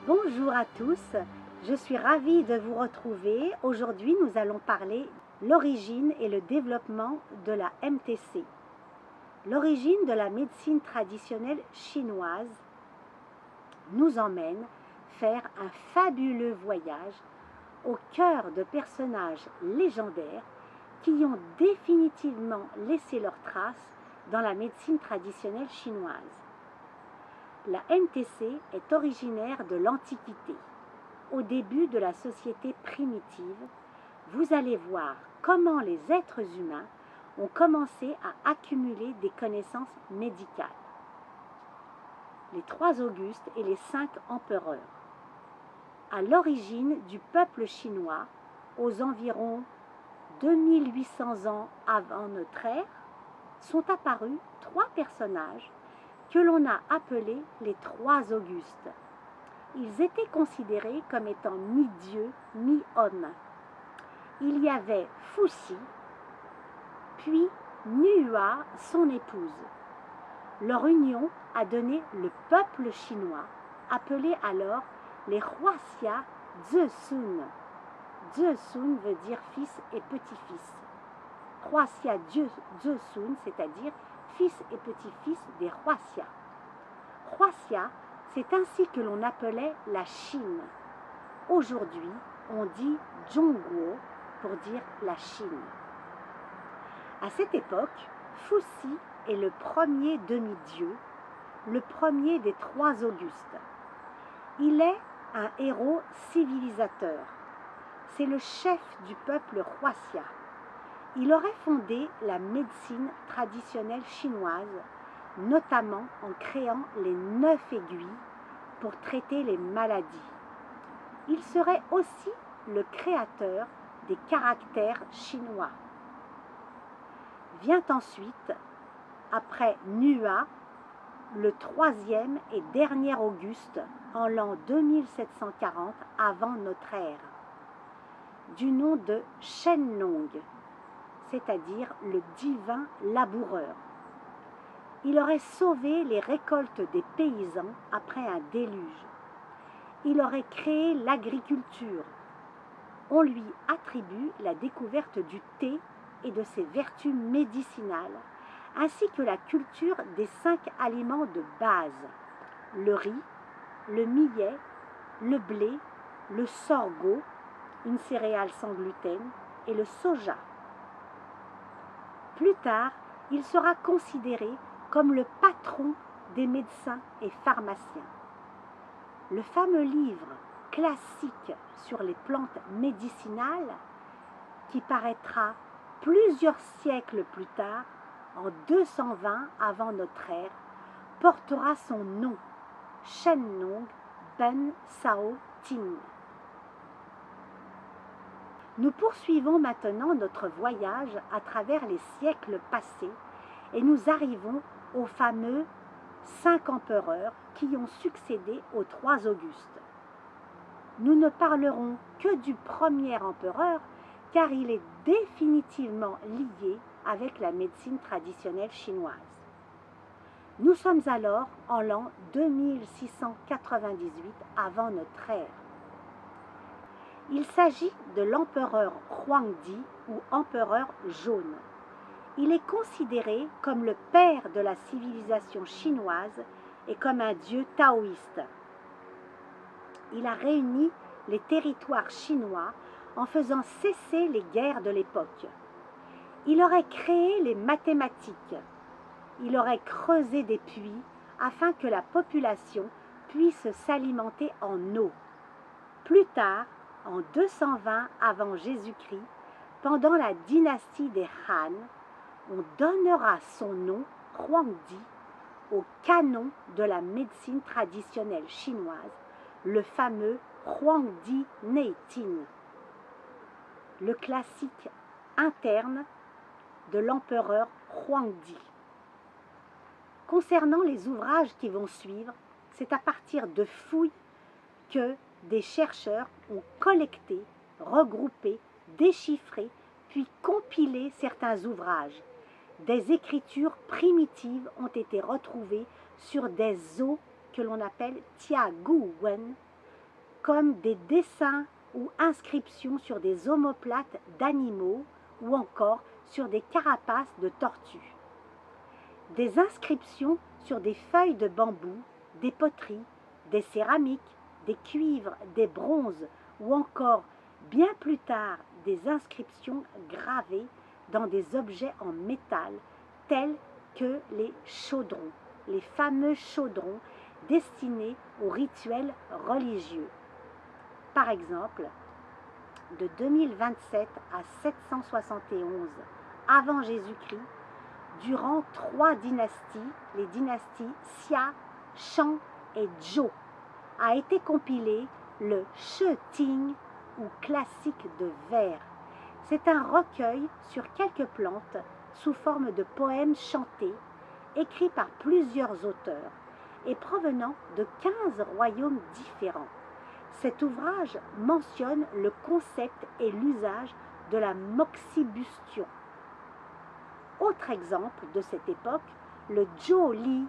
Bonjour à tous, je suis ravie de vous retrouver. Aujourd'hui, nous allons parler de l'origine et le développement de la MTC. L'origine de la médecine traditionnelle chinoise nous emmène faire un fabuleux voyage au cœur de personnages légendaires qui ont définitivement laissé leurs traces dans la médecine traditionnelle chinoise. La MTC est originaire de l'Antiquité. Au début de la société primitive, vous allez voir comment les êtres humains ont commencé à accumuler des connaissances médicales. Les 3 Augustes et les 5 empereurs. À l'origine du peuple chinois, aux environs 2800 ans avant notre ère, sont apparus 3 personnages que l'on a appelés les 3 Augustes. Ils étaient considérés comme étant mi-dieu, mi-homme. Il y avait Fuxi, puis Nüa, son épouse. Leur union a donné le peuple chinois, appelé alors les Huaxia Zhesun. Zhesun veut dire fils et petit-fils. Huaxia Zhesun, c'est-à-dire fils et petit-fils des Huaxia. Huaxia, c'est ainsi que l'on appelait la Chine. Aujourd'hui, on dit Zhongguo pour dire la Chine. À cette époque, Fuxi est le premier demi-dieu, le premier des 3 Augustes. Il est un héros civilisateur. C'est le chef du peuple Huaxia. Il aurait fondé la médecine traditionnelle chinoise, notamment en créant les 9 aiguilles pour traiter les maladies. Il serait aussi le créateur des caractères chinois. Vient ensuite, après Nüa, le 3e et dernier Auguste en l'an 2740 avant notre ère, du nom de Shenlong, c'est-à-dire le divin laboureur. Il aurait sauvé les récoltes des paysans après un déluge. Il aurait créé l'agriculture. On lui attribue la découverte du thé et de ses vertus médicinales, ainsi que la culture des 5 aliments de base: le riz, le millet, le blé, le sorgho, une céréale sans gluten, et le soja. Plus tard, il sera considéré comme le patron des médecins et pharmaciens. Le fameux livre classique sur les plantes médicinales, qui paraîtra plusieurs siècles plus tard, en 220 avant notre ère, portera son nom, Shenlong Ben Sao Ting. Nous poursuivons maintenant notre voyage à travers les siècles passés et nous arrivons aux fameux 5 empereurs qui ont succédé aux 3 Augustes. Nous ne parlerons que du premier empereur car il est définitivement lié avec la médecine traditionnelle chinoise. Nous sommes alors en l'an 2698 avant notre ère. Il s'agit de l'empereur Huangdi ou empereur jaune. Il est considéré comme le père de la civilisation chinoise et comme un dieu taoïste. Il a réuni les territoires chinois en faisant cesser les guerres de l'époque. Il aurait créé les mathématiques. Il aurait creusé des puits afin que la population puisse s'alimenter en eau. Plus tard, en 220 avant Jésus-Christ, pendant la dynastie des Han, on donnera son nom, Huangdi, au canon de la médecine traditionnelle chinoise, le fameux Huangdi Neitin, le classique interne de l'empereur Huangdi. Concernant les ouvrages qui vont suivre, c'est à partir de fouilles que des chercheurs ont collecté, regroupé, déchiffré, puis compilé certains ouvrages. Des écritures primitives ont été retrouvées sur des os que l'on appelle Tiaguwen, comme des dessins ou inscriptions sur des omoplates d'animaux ou encore sur des carapaces de tortues. Des inscriptions sur des feuilles de bambou, des poteries, des céramiques, des cuivres, des bronzes ou encore, bien plus tard, des inscriptions gravées dans des objets en métal tels que les chaudrons, les fameux chaudrons destinés aux rituels religieux. Par exemple, de 2027 à 771 avant Jésus-Christ, durant 3 dynasties, les dynasties Xia, Shang et Zhou, a été compilé le She Ting ou classique de vers. C'est un recueil sur quelques plantes sous forme de poèmes chantés, écrits par plusieurs auteurs et provenant de 15 royaumes différents. Cet ouvrage mentionne le concept et l'usage de la moxibustion. Autre exemple de cette époque, le Zhou Li,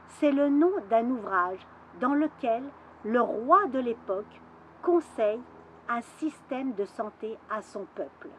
c'est le nom d'un ouvrage dans lequel le roi de l'époque conseille un système de santé à son peuple.